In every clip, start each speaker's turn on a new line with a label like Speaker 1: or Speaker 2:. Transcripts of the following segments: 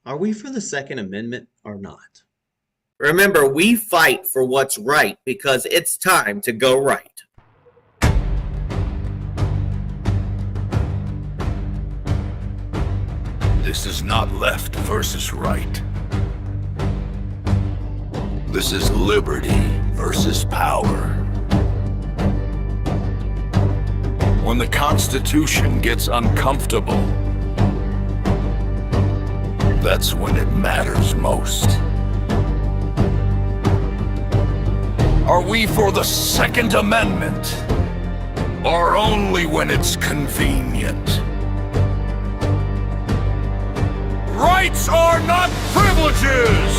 Speaker 1: Are we for the Second Amendment or not?
Speaker 2: Remember, we fight for what's right because it's time to go right.
Speaker 3: This is not left versus right. This is liberty versus power. When the Constitution gets uncomfortable, that's when it matters most. Are we for the Second Amendment, or only when it's convenient? Rights are not privileges!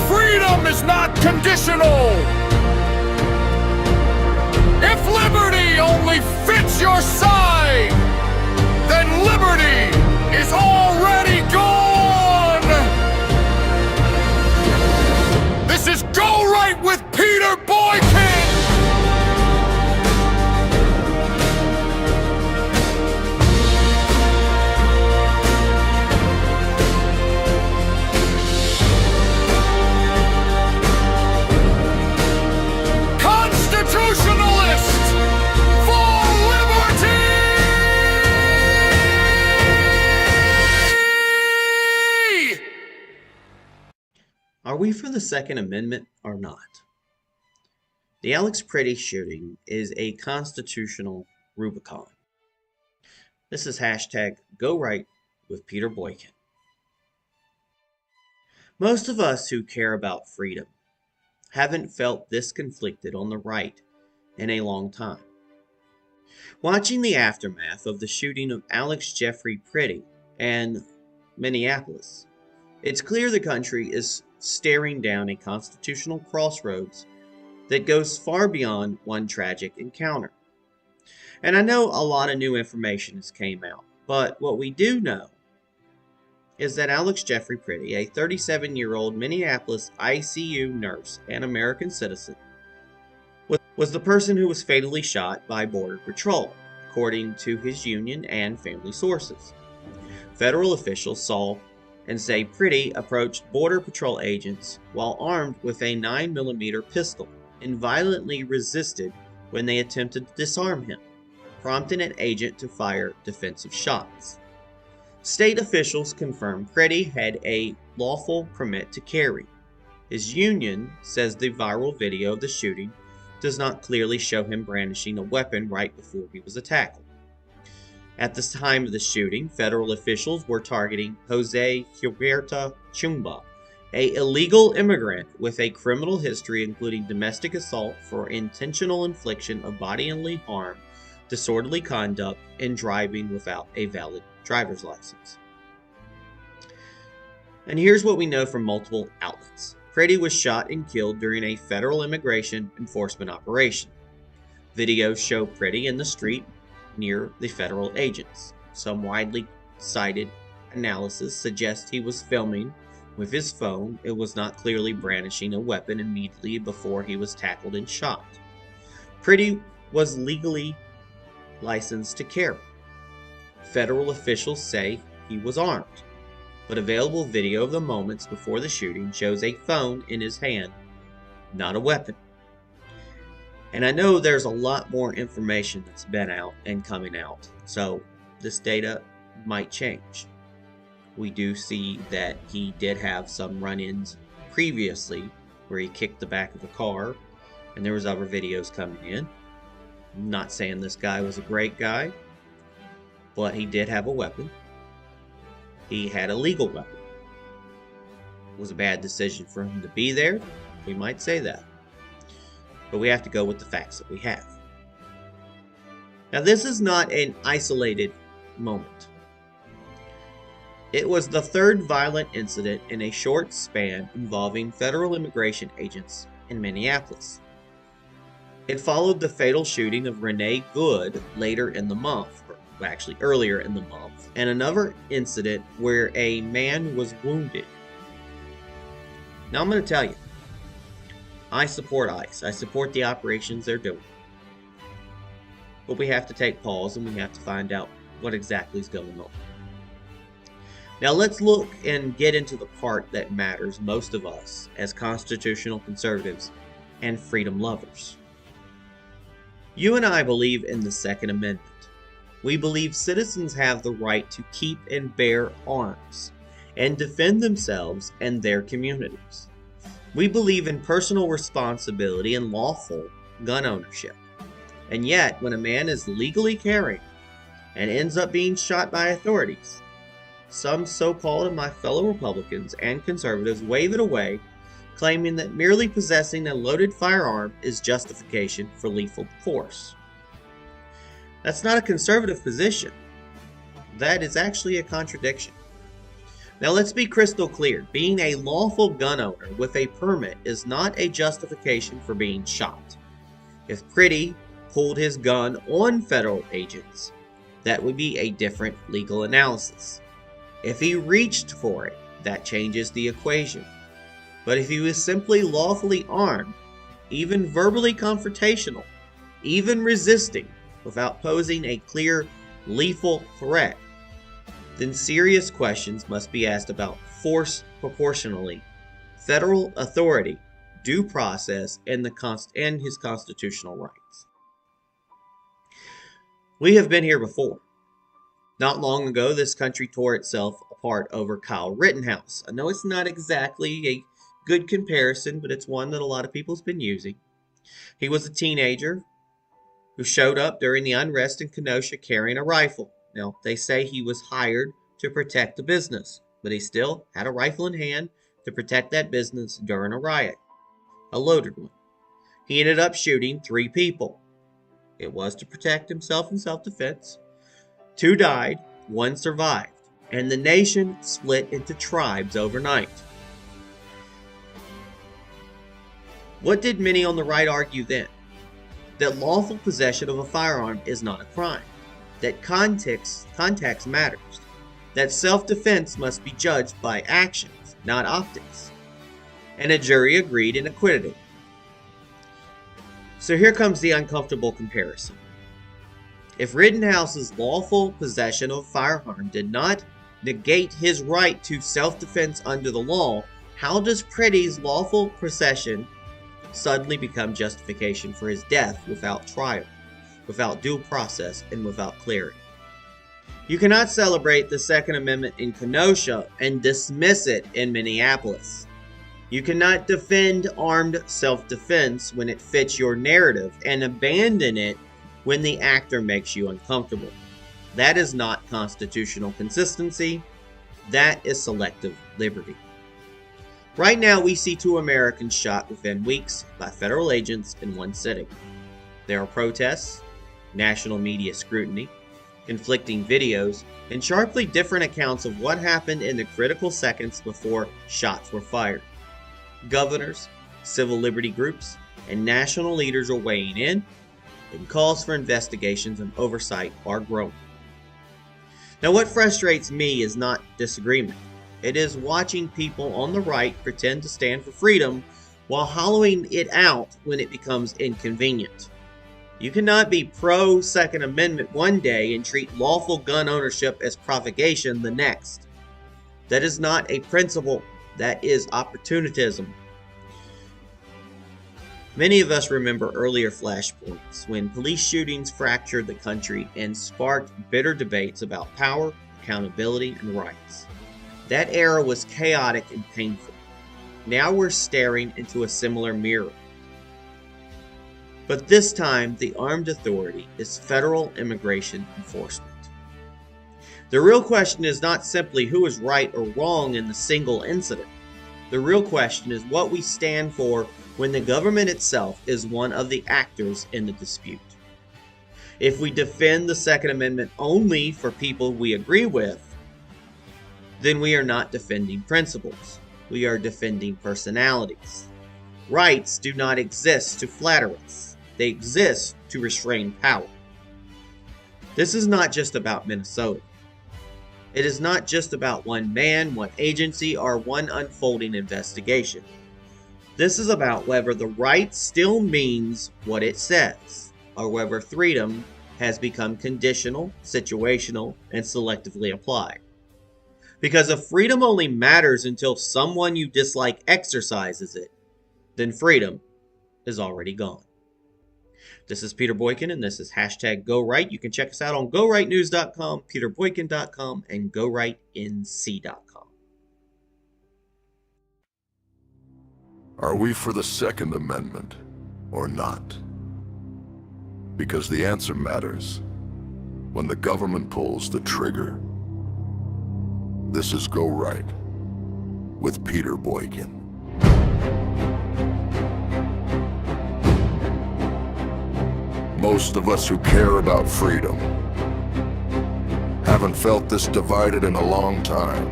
Speaker 3: Freedom is not conditional! If liberty only fits your side, then liberty is already gone! This is Go Right with Peter Boykin! Constitutionalist for liberty!
Speaker 1: Are we for the Second Amendment or not? The Alex Pretti shooting is a constitutional Rubicon. This is hashtag Go Right with Peter Boykin. Most of us who care about freedom haven't felt this conflicted on the right in a long time. Watching the aftermath of the shooting of Alex Jeffrey Pretti in Minneapolis, it's clear the country is staring down a constitutional crossroads that goes far beyond one tragic encounter. And I know a lot of new information has came out, but what we do know is that Alex Jeffrey Pretti, a 37-year-old Minneapolis ICU nurse and American citizen, was the person who was fatally shot by Border Patrol, according to his union and family sources. Federal officials saw and say Pretti approached Border Patrol agents while armed with a 9mm pistol and violently resisted when they attempted to disarm him, prompting an agent to fire defensive shots. State officials confirmed Pretti had a lawful permit to carry. His union says the viral video of the shooting does not clearly show him brandishing a weapon right before he was attacked. At the time of the shooting, federal officials were targeting Jose Huerta Chumba, an illegal immigrant with a criminal history including domestic assault for intentional infliction of bodily harm, disorderly conduct, and driving without a valid driver's license. And here's what we know from multiple outlets. Pretti was shot and killed during a federal immigration enforcement operation. Videos show Pretti in the street near the federal agents. Some widely cited analysis suggests he was filming with his phone. It was not clearly brandishing a weapon immediately before he was tackled and shot. Pretti was legally licensed to carry. Federal officials say he was armed, but available video of the moments before the shooting shows a phone in his hand, not a weapon. And I know there's a lot more information that's been out and coming out, so this data might change. We do see that he did have some run-ins previously where he kicked the back of a car, and there was other videos coming in. I'm not saying this guy was a great guy, but he did have a weapon. He had a legal weapon. It was a bad decision for him to be there. We might say that. But we have to go with the facts that we have. Now, this is not an isolated moment. It was the third violent incident in a short span involving federal immigration agents in Minneapolis. It followed the fatal shooting of Renee Good later in the month, or actually earlier in the month, and another incident where a man was wounded. Now I'm going to tell you, I support ICE. I support the operations they're doing. But we have to take pause and we have to find out what exactly is going on. Now let's look and get into the part that matters most of us as constitutional conservatives and freedom lovers. You and I believe in the Second Amendment. We believe citizens have the right to keep and bear arms and defend themselves and their communities. We believe in personal responsibility and lawful gun ownership. And yet, when a man is legally carrying and ends up being shot by authorities, some so-called of my fellow Republicans and conservatives wave it away, claiming that merely possessing a loaded firearm is justification for lethal force. That's not a conservative position. That is actually a contradiction. Now let's be crystal clear. Being a lawful gun owner with a permit is not a justification for being shot. If Pretti pulled his gun on federal agents, that would be a different legal analysis. If he reached for it, that changes the equation. But if he was simply lawfully armed, even verbally confrontational, even resisting without posing a clear lethal threat, then serious questions must be asked about force proportionally, federal authority, due process, and his constitutional rights. We have been here before. Not long ago, this country tore itself apart over Kyle Rittenhouse. I know it's not exactly a good comparison, but it's one that a lot of people have been using. He was a teenager who showed up during the unrest in Kenosha carrying a rifle. Now, they say he was hired to protect the business, but he still had a rifle in hand to protect that business during a riot, a loaded one. He ended up shooting 3 people. It was to protect himself in self-defense. 2 died, 1 survived, and the nation split into tribes overnight. What did many on the right argue then? That lawful possession of a firearm is not a crime, that context matters, that self-defense must be judged by actions, not optics. And a jury agreed and acquitted him. So here comes the uncomfortable comparison. If Rittenhouse's lawful possession of a firearm did not negate his right to self-defense under the law, how does Pretti's lawful possession suddenly become justification for his death without trial, without due process, and without clarity? You cannot celebrate the Second Amendment in Kenosha and dismiss it in Minneapolis. You cannot defend armed self-defense when it fits your narrative and abandon it when the actor makes you uncomfortable. That is not constitutional consistency. That is selective liberty. Right now, we see 2 Americans shot within weeks by federal agents in one sitting. There are protests, national media scrutiny, conflicting videos, and sharply different accounts of what happened in the critical seconds before shots were fired. Governors, civil liberty groups, and national leaders are weighing in, and calls for investigations and oversight are growing. Now, what frustrates me is not disagreement. It is watching people on the right pretend to stand for freedom while hollowing it out when it becomes inconvenient. You cannot be pro-Second Amendment one day and treat lawful gun ownership as provocation the next. That is not a principle. That is opportunism. Many of us remember earlier flashpoints when police shootings fractured the country and sparked bitter debates about power, accountability, and rights. That era was chaotic and painful. Now we're staring into a similar mirror. But this time, the armed authority is federal immigration enforcement. The real question is not simply who is right or wrong in the single incident. The real question is what we stand for when the government itself is one of the actors in the dispute. If we defend the Second Amendment only for people we agree with, then we are not defending principles. We are defending personalities. Rights do not exist to flatter us. They exist to restrain power. This is not just about Minnesota. It is not just about one man, one agency, or one unfolding investigation. This is about whether the right still means what it says, or whether freedom has become conditional, situational, and selectively applied. Because if freedom only matters until someone you dislike exercises it, then freedom is already gone. This is Peter Boykin, and this is hashtag GoRight. You can check us out on GoRightNews.com, PeterBoykin.com, and GoRightNC.com.
Speaker 3: Are we for the Second Amendment or not? Because the answer matters when the government pulls the trigger. This is Go Right with Peter Boykin. Most of us who care about freedom haven't felt this divided in a long time.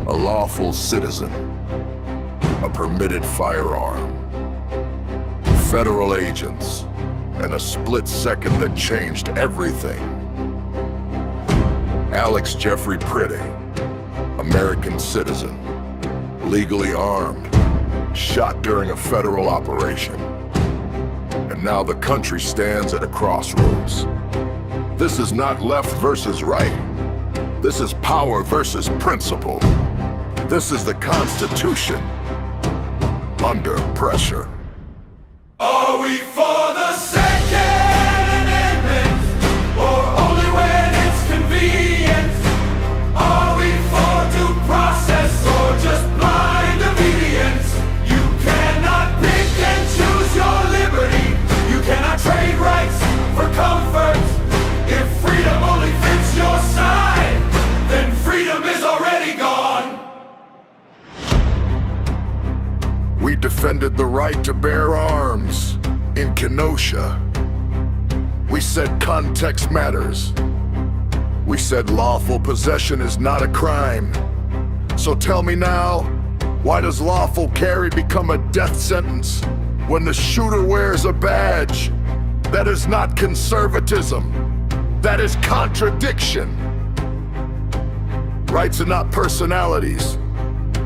Speaker 3: A lawful citizen, a permitted firearm, federal agents, and a split second that changed everything. Alex Jeffrey Pretti, American citizen, legally armed, shot during a federal operation. And now the country stands at a crossroads. This is not left versus right. This is power versus principle. This is the Constitution under pressure. Are we for the Second Amendment, or only when it's convenient? Are we for due process, or just blind obedience? You cannot pick and choose your liberty. You cannot trade rights for comfort. If freedom only fits your side, then freedom is already gone. We defended the right to bear arms in Kenosha. We said context matters. We said lawful possession is not a crime. So tell me now, why does lawful carry become a death sentence when the shooter wears a badge? That is not conservatism. That is contradiction. Rights are not personalities.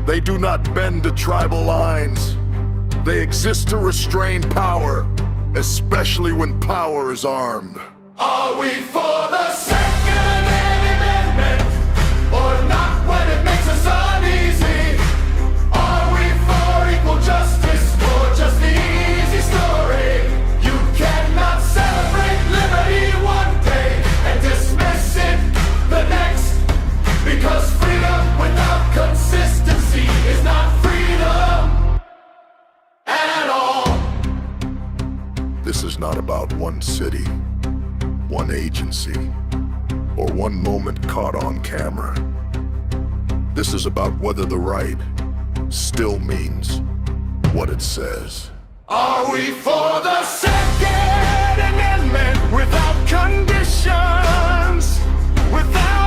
Speaker 3: They do not bend to tribal lines. They exist to restrain power, especially when power is armed. Are we for the Second Amendment, or not when it makes us uneasy? Are we for equal justice, or just the easy story? You cannot celebrate liberty one day and dismiss it the next, because freedom without consistency is not freedom at all. This is not about one city, one agency, or one moment caught on camera. This is about whether the right still means what it says. Are we for the Second Amendment without conditions, without